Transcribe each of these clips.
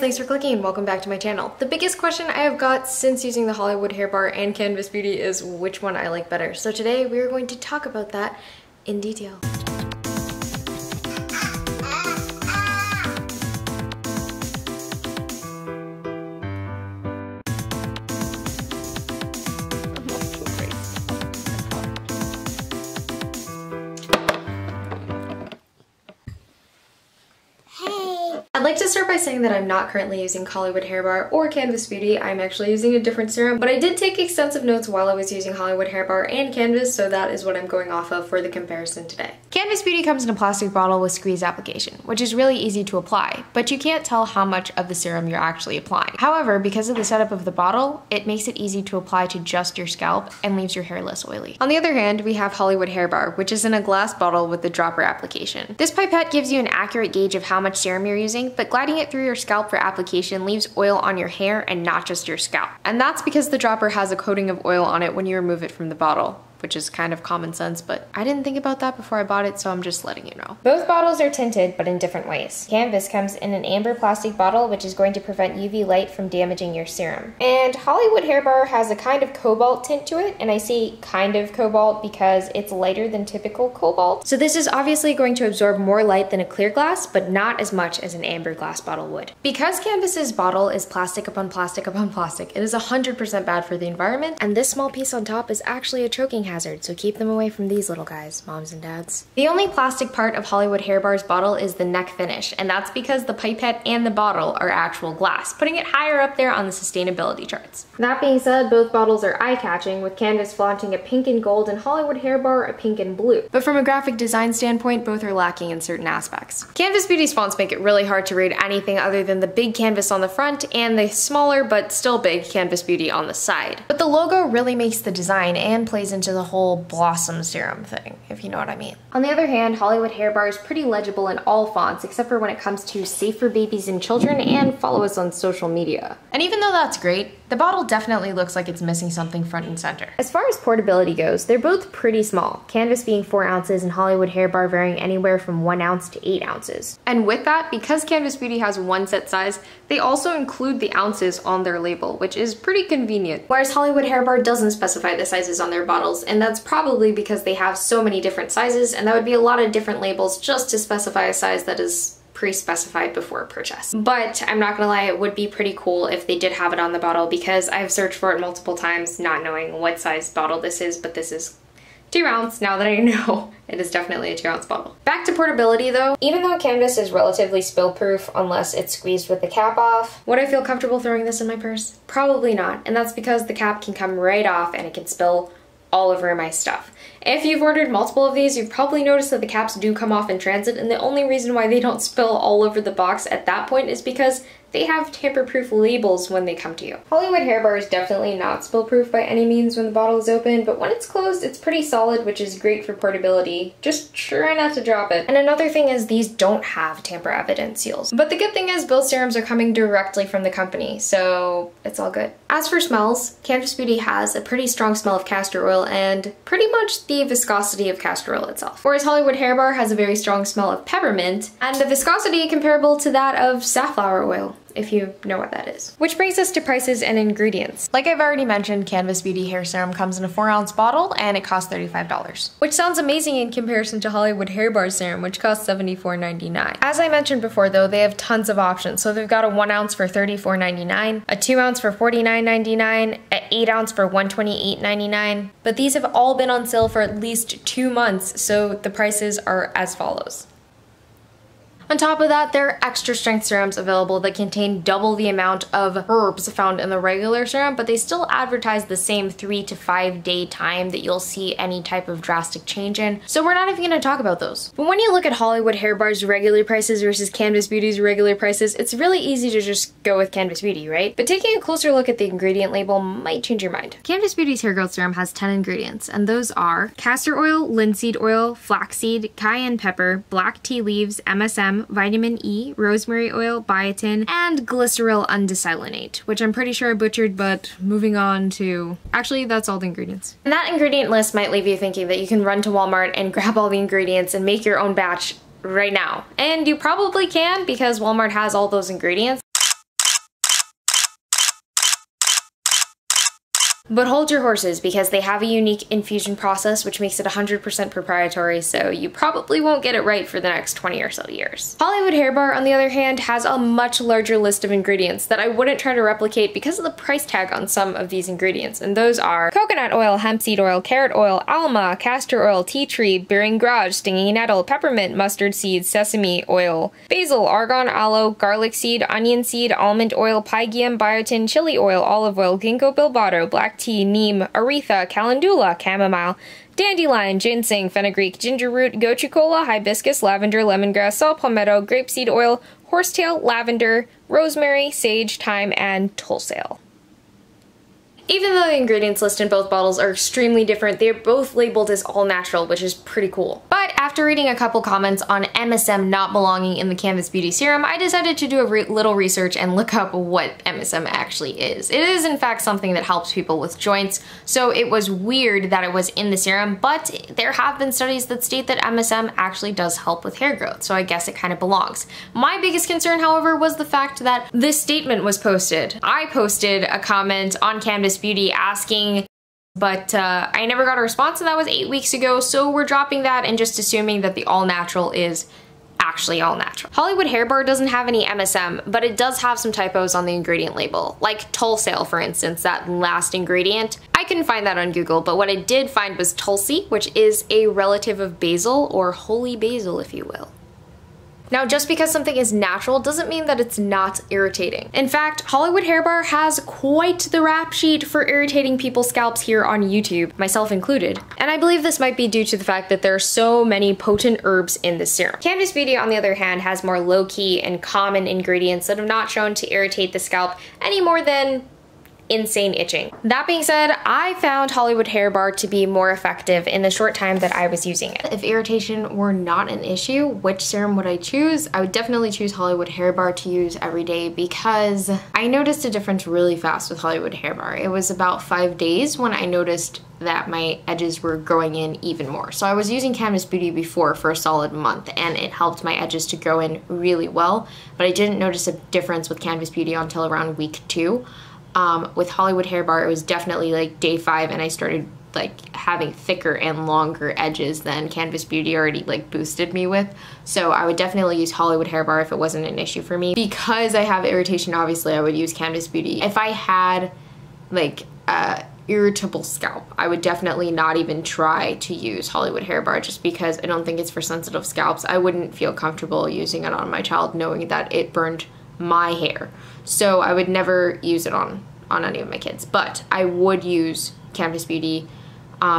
thanks for clicking and welcome back to my channel. The biggest question I have got since using the Hollywood Hair Bar and Canvas Beauty is which one I like better. So today we are going to talk about that in detail. I'd like to start by saying that I'm not currently using Hollywood Hair Bar or Canvas Beauty. I'm actually using a different serum, but I did take extensive notes while I was using Hollywood Hair Bar and Canvas, so that is what I'm going off of for the comparison today. Canvas Beauty comes in a plastic bottle with squeeze application, which is really easy to apply, but you can't tell how much of the serum you're actually applying. However, because of the setup of the bottle, it makes it easy to apply to just your scalp and leaves your hair less oily. On the other hand, we have Hollywood Hair Bar, which is in a glass bottle with the dropper application. This pipette gives you an accurate gauge of how much serum you're using, but gliding it through your scalp for application leaves oil on your hair and not just your scalp. And that's because the dropper has a coating of oil on it when you remove it from the bottle, which is kind of common sense, but I didn't think about that before I bought it, so I'm just letting you know. Both bottles are tinted, but in different ways. Canvas comes in an amber plastic bottle, which is going to prevent UV light from damaging your serum. And Hollywood Hair Bar has a kind of cobalt tint to it, and I say kind of cobalt because it's lighter than typical cobalt. So this is obviously going to absorb more light than a clear glass, but not as much as an amber glass bottle would. Because Canvas's bottle is plastic upon plastic upon plastic, it is 100% bad for the environment, and this small piece on top is actually a choking hazard, so keep them away from these little guys, moms and dads. The only plastic part of Hollywood Hair Bar's bottle is the neck finish, and that's because the pipette and the bottle are actual glass, putting it higher up there on the sustainability charts. That being said, both bottles are eye-catching, with Canvas flaunting a pink and gold and Hollywood Hair Bar a pink and blue. But from a graphic design standpoint, both are lacking in certain aspects. Canvas Beauty's fonts make it really hard to read anything other than the big canvas on the front and the smaller but still big Canvas Beauty on the side. But the logo really makes the design and plays into the whole blossom serum thing, if you know what I mean. On the other hand, Hollywood Hair Bar is pretty legible in all fonts, except for when it comes to safe for babies and children and follow us on social media. And even though that's great, the bottle definitely looks like it's missing something front and center. As far as portability goes, they're both pretty small, Canvas being 4 ounces and Hollywood Hair Bar varying anywhere from 1 ounce to 8 ounces. And with that, because Canvas Beauty has one set size, they also include the ounces on their label, which is pretty convenient. Whereas Hollywood Hair Bar doesn't specify the sizes on their bottles, and that's probably because they have so many different sizes, and that would be a lot of different labels just to specify a size that is pre-specified before purchase. But I'm not gonna lie, it would be pretty cool if they did have it on the bottle, because I've searched for it multiple times not knowing what size bottle this is, but this is 2 ounce. Now that I know, it is definitely a 2 ounce bottle. Back to portability though, even though Canvas is relatively spill proof unless it's squeezed with the cap off, would I feel comfortable throwing this in my purse? Probably not, and that's because the cap can come right off and it can spill all over my stuff. If you've ordered multiple of these, you've probably noticed that the caps do come off in transit, and the only reason why they don't spill all over the box at that point is because they have tamper-proof labels when they come to you. Hollywood Hair Bar is definitely not spill-proof by any means when the bottle is open, but when it's closed, it's pretty solid, which is great for portability. Just try not to drop it. And another thing is these don't have tamper-evident seals. But the good thing is both serums are coming directly from the company, so it's all good. As for smells, Canvas Beauty has a pretty strong smell of castor oil and pretty much the viscosity of castor oil itself. Whereas Hollywood Hair Bar has a very strong smell of peppermint and the viscosity comparable to that of safflower oil, if you know what that is. Which brings us to prices and ingredients. Like I've already mentioned, Canvas Beauty Hair Serum comes in a 4 ounce bottle and it costs $35. Which sounds amazing in comparison to Hollywood Hair Bar Serum, which costs $74.99. As I mentioned before though, they have tons of options. So they've got a 1 ounce for $34.99, a 2 ounce for $49.99, an 8 ounce for $128.99. But these have all been on sale for at least 2 months, so the prices are as follows. On top of that, there are extra strength serums available that contain double the amount of herbs found in the regular serum, but they still advertise the same 3 to 5 day time that you'll see any type of drastic change in, so we're not even going to talk about those. But when you look at Hollywood Hair Bar's regular prices versus Canvas Beauty's regular prices, it's really easy to just go with Canvas Beauty, right? But taking a closer look at the ingredient label might change your mind. Canvas Beauty's hair growth serum has 10 ingredients, and those are castor oil, linseed oil, flaxseed, cayenne pepper, black tea leaves, MSM, vitamin E, rosemary oil, biotin, and glycerol undesyalinate, which I'm pretty sure I butchered, but moving on to... Actually, that's all the ingredients. And that ingredient list might leave you thinking that you can run to Walmart and grab all the ingredients and make your own batch right now. And you probably can, because Walmart has all those ingredients. But hold your horses, because they have a unique infusion process which makes it 100% proprietary, so you probably won't get it right for the next 20 or so years. Hollywood Hair Bar, on the other hand, has a much larger list of ingredients that I wouldn't try to replicate because of the price tag on some of these ingredients, and those are coconut oil, hemp seed oil, carrot oil, alma, castor oil, tea tree, bearing grage, stinging nettle, peppermint, mustard seed, sesame oil, basil, argan, aloe, garlic seed, onion seed, almond oil, pygium, biotin, chili oil, olive oil, ginkgo biloba, black tea, neem, aretha, calendula, chamomile, dandelion, ginseng, fenugreek, ginger root, gochu kola, hibiscus, lavender, lemongrass, saw palmetto, grapeseed oil, horsetail, lavender, rosemary, sage, thyme, and tulsale. Even though the ingredients list in both bottles are extremely different, they're both labeled as all natural, which is pretty cool. But after reading a couple comments on MSM not belonging in the Canvas Beauty Serum, I decided to do a little research and look up what MSM actually is. It is in fact something that helps people with joints, so it was weird that it was in the serum, but there have been studies that state that MSM actually does help with hair growth, so I guess it kind of belongs. My biggest concern, however, was the fact that this statement was posted. I posted a comment on Canvas Beauty asking, but I never got a response, and that was 8 weeks ago, so we're dropping that and just assuming that the all natural is actually all natural. Hollywood Hair Bar doesn't have any MSM, but it does have some typos on the ingredient label, like tulsale, for instance, that last ingredient. I couldn't find that on Google, but what I did find was tulsi, which is a relative of basil, or holy basil if you will. Now, just because something is natural doesn't mean that it's not irritating. In fact, Hollywood Hair Bar has quite the rap sheet for irritating people's scalps here on YouTube, myself included. And I believe this might be due to the fact that there are so many potent herbs in this serum. Canvas Beauty, on the other hand, has more low-key and common ingredients that have not shown to irritate the scalp any more than insane itching. That being said, I found Hollywood Hair Bar to be more effective in the short time that I was using it. If irritation were not an issue, which serum would I choose? I would definitely choose Hollywood Hair Bar to use every day, because I noticed a difference really fast with Hollywood Hair Bar. It was about 5 days when I noticed that my edges were growing in even more. So I was using Canvas Beauty before for a solid month, and it helped my edges to grow in really well, but I didn't notice a difference with Canvas Beauty until around week 2. With Hollywood Hair Bar, it was definitely like day 5, and I started like having thicker and longer edges than Canvas Beauty already like boosted me with. So I would definitely use Hollywood Hair Bar if it wasn't an issue for me. Because I have irritation, obviously I would use Canvas Beauty. If I had like irritable scalp, I would definitely not even try to use Hollywood Hair Bar, just because I don't think it's for sensitive scalps. I wouldn't feel comfortable using it on my child knowing that it burned my hair. So I would never use it on any of my kids, but I would use Canvas Beauty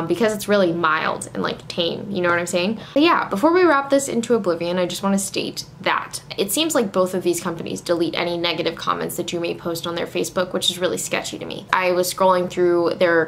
because it's really mild and like tame, you know what I'm saying? But yeah, before we wrap this into oblivion, I just want to state that it seems like both of these companies delete any negative comments that you may post on their Facebook, which is really sketchy to me. I was scrolling through their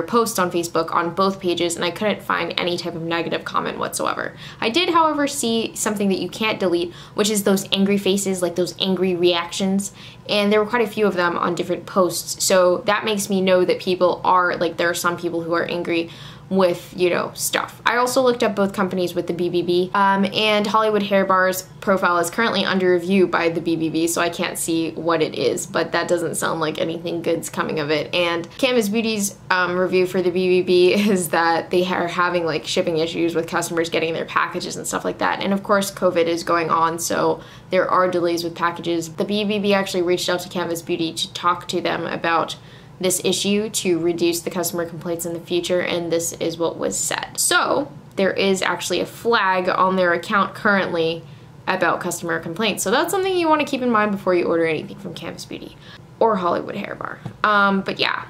posts on Facebook on both pages, and I couldn't find any type of negative comment whatsoever. I did, however, see something that you can't delete, which is those angry faces, like those angry reactions, and there were quite a few of them on different posts. So that makes me know that people are, like, there are some people who are angry with, you know, stuff. I also looked up both companies with the BBB, and Hollywood Hair Bar's profile is currently under review by the BBB, so I can't see what it is, but that doesn't sound like anything good's coming of it. And Canvas Beauty's review for the BBB is that they are having like shipping issues with customers getting their packages and stuff like that. And of course, COVID is going on, so there are delays with packages. The BBB actually reached out to Canvas Beauty to talk to them about this issue to reduce the customer complaints in the future, and this is what was said. So there is actually a flag on their account currently about customer complaints. So that's something you want to keep in mind before you order anything from Canvas Beauty or Hollywood Hair Bar. But yeah,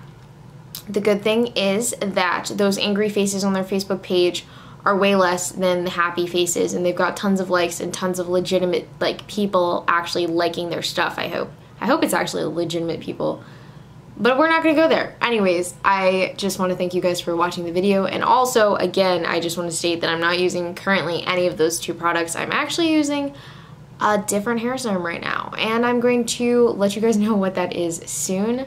the good thing is that those angry faces on their Facebook page are way less than the happy faces, and they've got tons of likes and tons of legitimate like people actually liking their stuff. I hope it's actually legitimate people. But we're not gonna go there. Anyways, I just want to thank you guys for watching the video, and also, again, I just want to state that I'm not using currently any of those two products. I'm actually using a different hair serum right now, and I'm going to let you guys know what that is soon,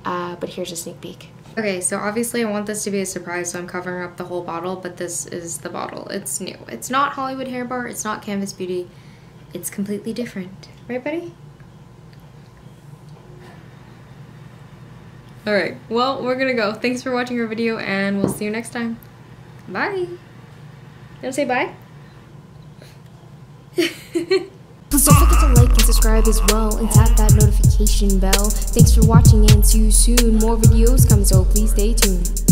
but here's a sneak peek. Okay, so obviously I want this to be a surprise, so I'm covering up the whole bottle, but this is the bottle. It's new. It's not Hollywood Hair Bar, it's not Canvas Beauty. It's completely different. Right, buddy? Alright, well, we're gonna go. Thanks for watching our video, and we'll see you next time. Bye. You wanna say bye? Please don't forget to like and subscribe as well, and tap that notification bell. Thanks for watching, and see you soon. More videos coming, so please stay tuned.